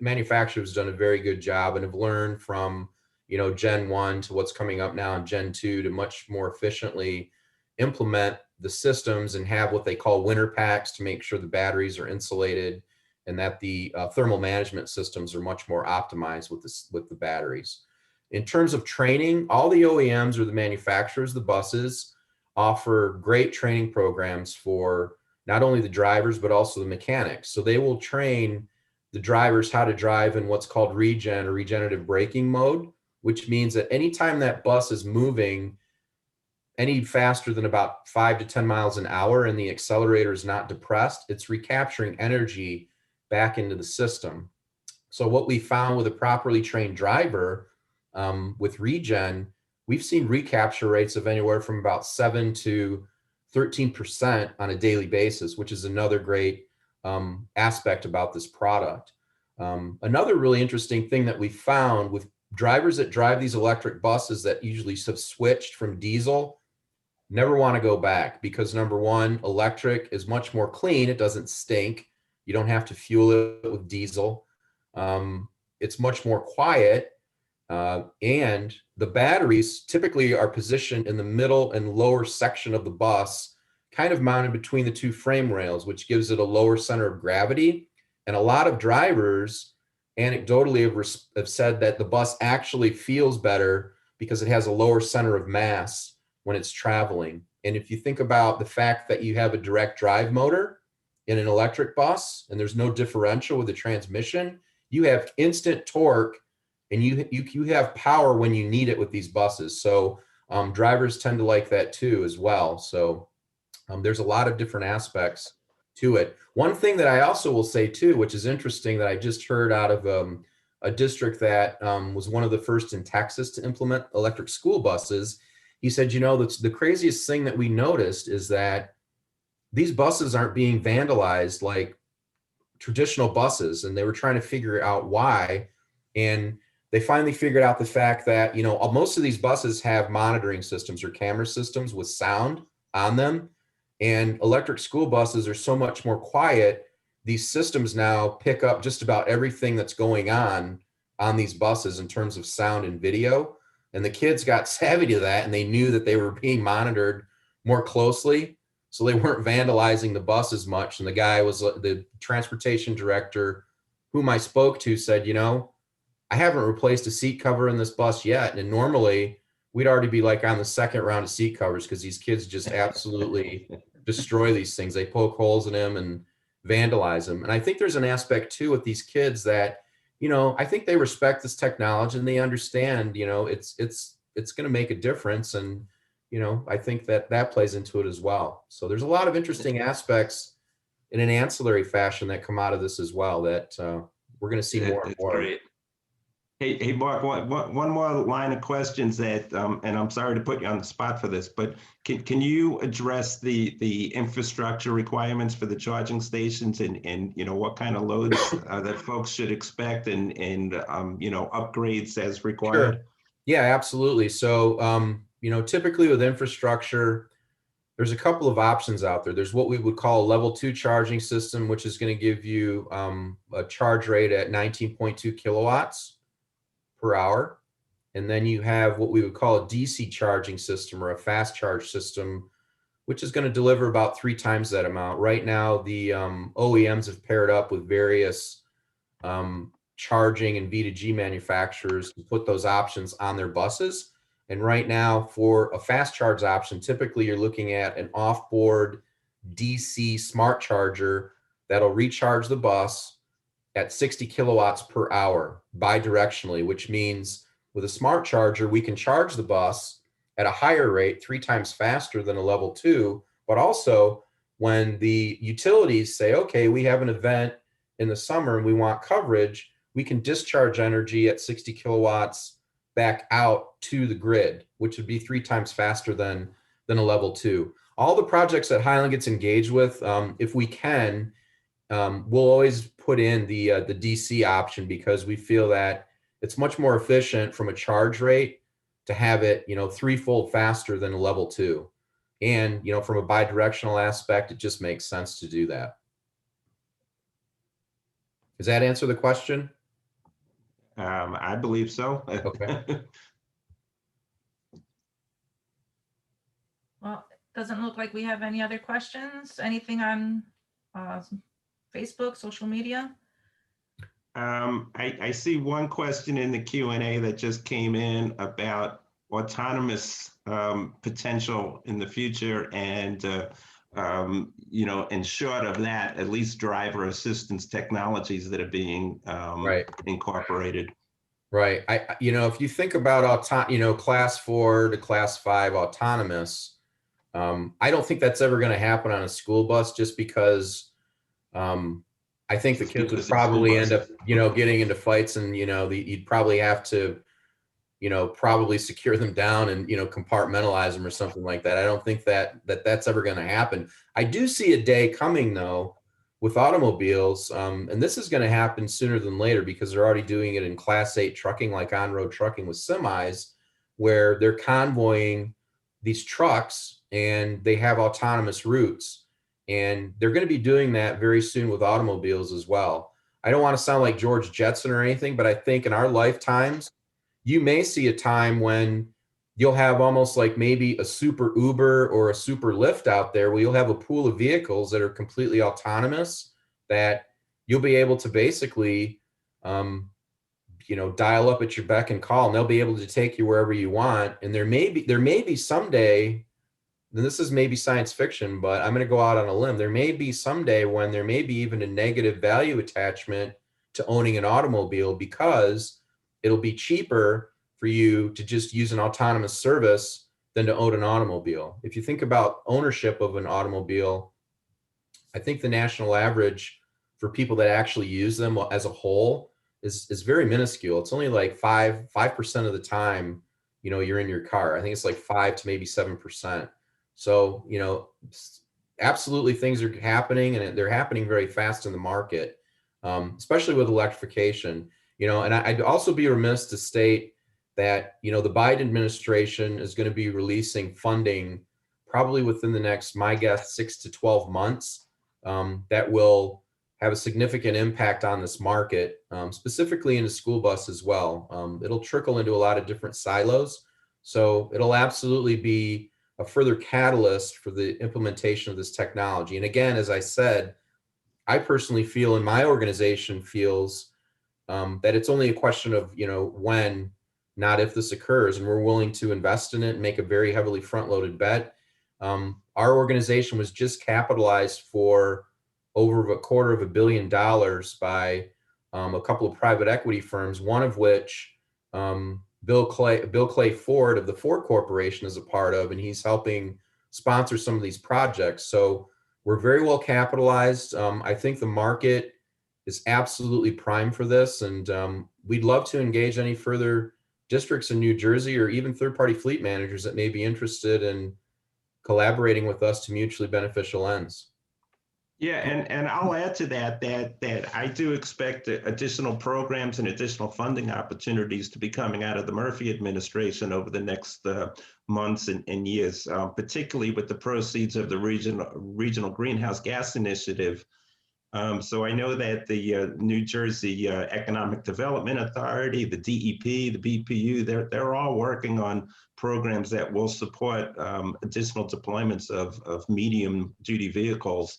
manufacturer's done a very good job and have learned from, you know, Gen 1 to what's coming up now in Gen 2 to much more efficiently implement the systems and have what they call winter packs to make sure the batteries are insulated and that the thermal management systems are much more optimized with the batteries. In terms of training, all the OEMs or the manufacturers, the buses, offer great training programs for not only the drivers, but also the mechanics. So they will train the drivers how to drive in what's called regen or regenerative braking mode, which means that anytime that bus is moving any faster than about 5 to 10 miles an hour and the accelerator is not depressed, it's recapturing energy back into the system. So what we found with a properly trained driver with regen, we've seen recapture rates of anywhere from about 7 to 13% on a daily basis, which is another great aspect about this product. Another really interesting thing that we found with drivers that drive these electric buses that usually have switched from diesel, never want to go back because number one, electric is much more clean. It doesn't stink. You don't have to fuel it with diesel. It's much more quiet. And the batteries typically are positioned in the middle and lower section of the bus, kind of mounted between the two frame rails, which gives it a lower center of gravity. And a lot of drivers anecdotally have said that the bus actually feels better because it has a lower center of mass when it's traveling. And if you think about the fact that you have a direct drive motor, in an electric bus and there's no differential with the transmission, you have instant torque and you have power when you need it with these buses. So drivers tend to like that too as well. So there's a lot of different aspects to it. One thing that I also will say too, which is interesting, that I just heard out of a district that was one of the first in Texas to implement electric school buses. He said, you know, the craziest thing that we noticed is that these buses aren't being vandalized like traditional buses, and they were trying to figure out why. And they finally figured out the fact that, you know, most of these buses have monitoring systems or camera systems with sound on them. And electric school buses are so much more quiet. These systems now pick up just about everything that's going on these buses in terms of sound and video. And the kids got savvy to that, and they knew that they were being monitored more closely. So they weren't vandalizing the bus as much. And the guy was the transportation director whom I spoke to said, you know, I haven't replaced a seat cover in this bus yet. And normally we'd already be like on the second round of seat covers because these kids just absolutely destroy these things. They poke holes in them and vandalize them. And I think there's an aspect too with these kids that, you know, I think they respect this technology and they understand, you know, it's going to make a difference. And, you know, I think that plays into it as well. So there's a lot of interesting aspects in an ancillary fashion that come out of this as well that we're going to see more and more. Great. Hey, Mark, one more line of questions that, and I'm sorry to put you on the spot for this, but can you address the infrastructure requirements for the charging stations and you know, what kind of loads that folks should expect and you know, upgrades as required? Sure. Yeah, absolutely. So, you know, typically with infrastructure, there's a couple of options out there. There's what we would call a level 2 charging system, which is going to give you a charge rate at 19.2 kilowatts per hour. And then you have what we would call a DC charging system or a fast charge system, which is going to deliver about 3 times that amount. Right now, the OEMs have paired up with various charging and V2G manufacturers to put those options on their buses. And right now, for a fast charge option, typically you're looking at an off-board DC smart charger that'll recharge the bus at 60 kilowatts per hour bidirectionally, which means with a smart charger, we can charge the bus at a higher rate, 3 times faster than a level 2. But also when the utilities say, okay, we have an event in the summer and we want coverage, we can discharge energy at 60 kilowatts back out to the grid, which would be 3 times faster than a level 2. All the projects that Highland gets engaged with, if we can, we'll always put in the DC option because we feel that it's much more efficient from a charge rate to have it, you know, 3-fold faster than a level 2. And, you know, from a bidirectional aspect, it just makes sense to do that. Does that answer the question? I believe so. Okay. Well, it doesn't look like we have any other questions. Anything on Facebook, social media? I see one question in the Q&A that just came in about autonomous potential in the future, and you know, and short of that, at least driver assistance technologies that are being Right. incorporated. Right. You know, if you think about you know, class 4 to class 5 autonomous, I don't think that's ever going to happen on a school bus, just because I think the kids would probably end up, you know, getting into fights, and, you know, you'd probably have to, you know, probably secure them down and, you know, compartmentalize them or something like that. I don't think that's ever going to happen. I do see a day coming though with automobiles, and this is going to happen sooner than later because they're already doing it in class 8 trucking, like on-road trucking with semis, where they're convoying these trucks and they have autonomous routes. And they're going to be doing that very soon with automobiles as well. I don't want to sound like George Jetson or anything, but I think in our lifetimes, you may see a time when you'll have almost like maybe a super Uber or a super Lyft out there, where you'll have a pool of vehicles that are completely autonomous, that you'll be able to basically, you know, dial up at your beck and call, and they'll be able to take you wherever you want. And there may be someday then this is maybe science fiction, but I'm going to go out on a limb. There may be someday when there may be even a negative value attachment to owning an automobile because it'll be cheaper for you to just use an autonomous service than to own an automobile. If you think about ownership of an automobile, I think the national average for people that actually use them as a whole is very minuscule. It's only like 5% of the time, you're in your car. I think it's like 5 to maybe 7%. So, absolutely things are happening, and they're happening very fast in the market, especially with electrification, and I'd also be remiss to state that, the Biden administration is going to be releasing funding probably within the next, my guess, 6 to 12 months, that will have a significant impact on this market, specifically into school bus as well. It'll trickle into a lot of different silos. So it'll absolutely be a further catalyst for the implementation of this technology. And again, as I said, I personally feel, and my organization feels, that it's only a question of, when, not if this occurs. And we're willing to invest in it and make a very heavily front-loaded bet. Our organization was just capitalized for over $250 million by a couple of private equity firms, one of which Bill Clay Ford of the Ford Corporation is a part of, and he's helping sponsor some of these projects. So we're very well capitalized. I think the market is absolutely prime for this, and we'd love to engage any further districts in New Jersey or even third-party fleet managers that may be interested in collaborating with us to mutually beneficial ends. Yeah, and I'll add to that I do expect additional programs and additional funding opportunities to be coming out of the Murphy administration over the next months and years, particularly with the proceeds of the regional greenhouse gas initiative. So I know that the New Jersey Economic Development Authority, the DEP, the BPU, they're all working on programs that will support additional deployments of medium-duty vehicles.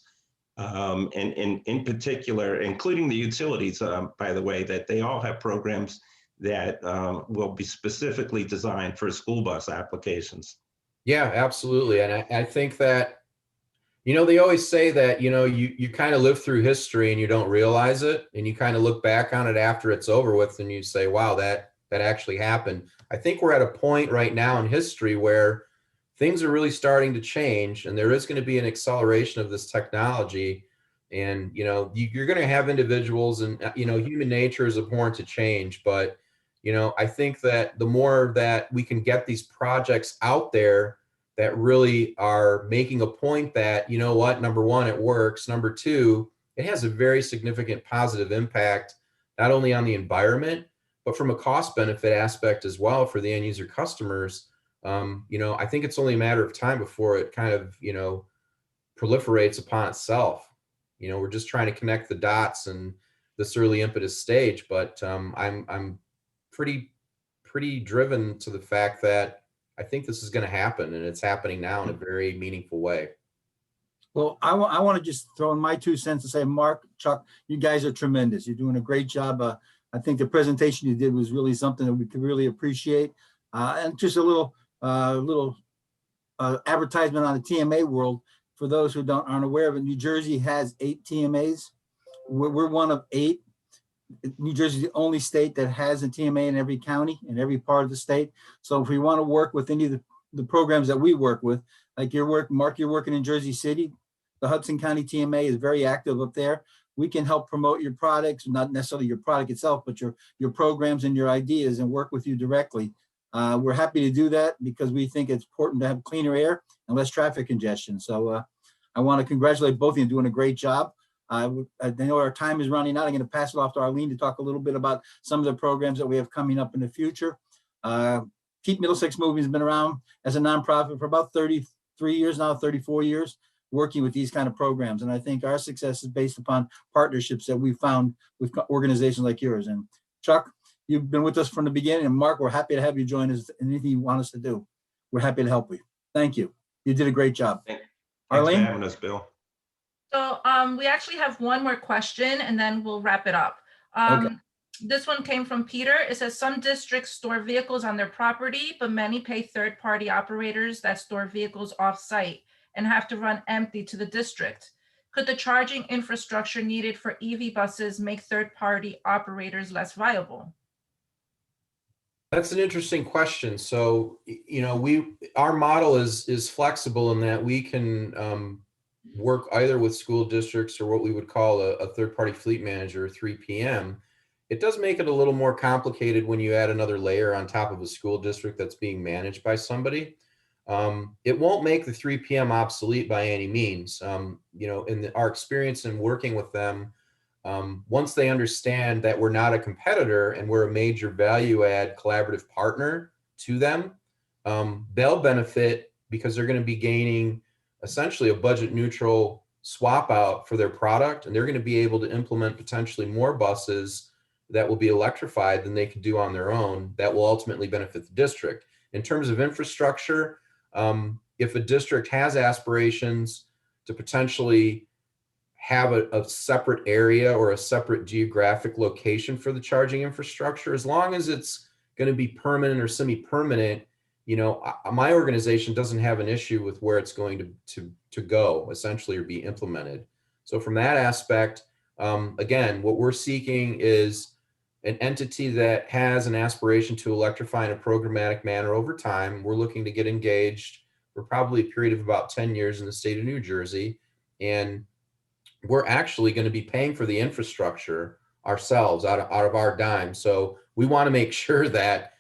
And in particular, including the utilities, by the way, that they all have programs that will be specifically designed for school bus applications. Yeah, absolutely. And I think that, they always say that, you kind of live through history and you don't realize it, and you kind of look back on it after it's over with and you say, wow, that actually happened. I think we're at a point right now in history where things are really starting to change, and there is going to be an acceleration of this technology. And, you're going to have individuals, and, human nature is abhorrent to change. But, I think that the more that we can get these projects out there that really are making a point that, number one, it works. Number two, it has a very significant positive impact, not only on the environment, but from a cost benefit aspect as well for the end user customers. I think it's only a matter of time before it kind of, proliferates upon itself. We're just trying to connect the dots in this early impetus stage, but I'm pretty driven to the fact that I think this is going to happen, and it's happening now in a very meaningful way. Well, I want to just throw in my 2 cents and say, Mark, Chuck, you guys are tremendous. You're doing a great job. I think the presentation you did was really something that we could really appreciate. And just a little advertisement on the TMA world. For those who aren't aware of it, New Jersey has 8 TMAs. We're one of 8. New Jersey is the only state that has a TMA in every county, in every part of the state. So if we want to work with any of the programs that we work with, like your work, Mark, you're working in Jersey City, the Hudson County TMA is very active up there. We can help promote your products, not necessarily your product itself, but your programs and your ideas, and work with you directly. We're happy to do that because we think it's important to have cleaner air and less traffic congestion. So I want to congratulate both of you on doing a great job. I know our time is running out. I'm going to pass it off to Arlene to talk a little bit about some of the programs that we have coming up in the future. Keep Middlesex Moving has been around as a nonprofit for about 33 years now, 34 years, working with these kind of programs. And I think our success is based upon partnerships that we found with organizations like yours. And Chuck, you've been with us from the beginning. And Mark, we're happy to have you join us in anything you want us to do. We're happy to help you. Thank you. You did a great job. Thanks Arlene? for having us, Bill. So we actually have one more question, and then we'll wrap it up. Okay. This one came from Peter. It says some districts store vehicles on their property, but many pay third-party operators that store vehicles off-site and have to run empty to the district. Could the charging infrastructure needed for EV buses make third-party operators less viable? That's an interesting question. So, you know, our model is flexible in that we can work either with school districts or what we would call a third-party fleet manager, or 3PM. It does make it a little more complicated when you add another layer on top of a school district that's being managed by somebody. It won't make the 3PM obsolete by any means. You know, in our experience in working with them, once they understand that we're not a competitor and we're a major value add collaborative partner to them, they'll benefit because they're going to be gaining essentially a budget neutral swap out for their product, and they're going to be able to implement potentially more buses that will be electrified than they could do on their own. That will ultimately benefit the district. In terms of infrastructure, if a district has aspirations to potentially have a separate area or a separate geographic location for the charging infrastructure, as long as it's going to be permanent or semi-permanent, you know, my organization doesn't have an issue with where it's going to go essentially or be implemented. So from that aspect, again, what we're seeking is an entity that has an aspiration to electrify in a programmatic manner over time. We're looking to get engaged for probably a period of about 10 years in the state of New Jersey. And we're actually going to be paying for the infrastructure ourselves out of our dime. So we want to make sure that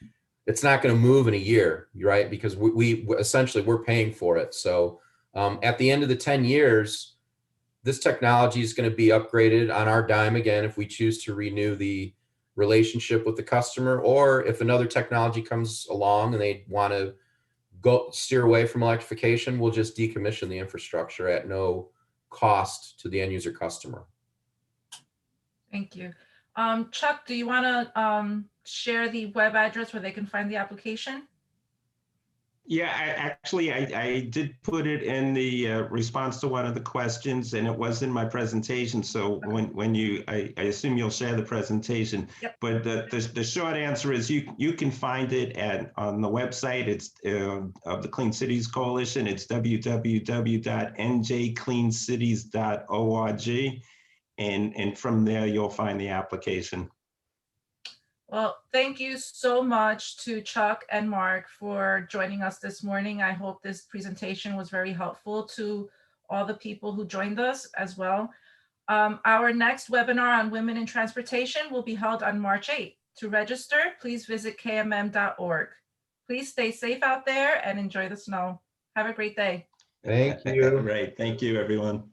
it's not going to move in a year, right? Because we essentially, we're paying for it. So at the end of the 10 years, this technology is going to be upgraded on our dime again if we choose to renew the relationship with the customer, or if another technology comes along and they want to go steer away from electrification, we'll just decommission the infrastructure at no cost to the end user customer. Thank you. Chuck, do you want to share the web address where they can find the application? Yeah, I did put it in the response to one of the questions, and it was in my presentation. So when you, I assume you'll share the presentation. Yep. But the short answer is you can find it on the website. It's of the Clean Cities Coalition. It's www.njcleancities.org, and from there you'll find the application. Well, thank you so much to Chuck and Mark for joining us this morning. I hope this presentation was very helpful to all the people who joined us as well. Our next webinar on women in transportation will be held on March 8th. To register, please visit kmm.org. Please stay safe out there and enjoy the snow. Have a great day. Thank you. Right. Thank you, everyone.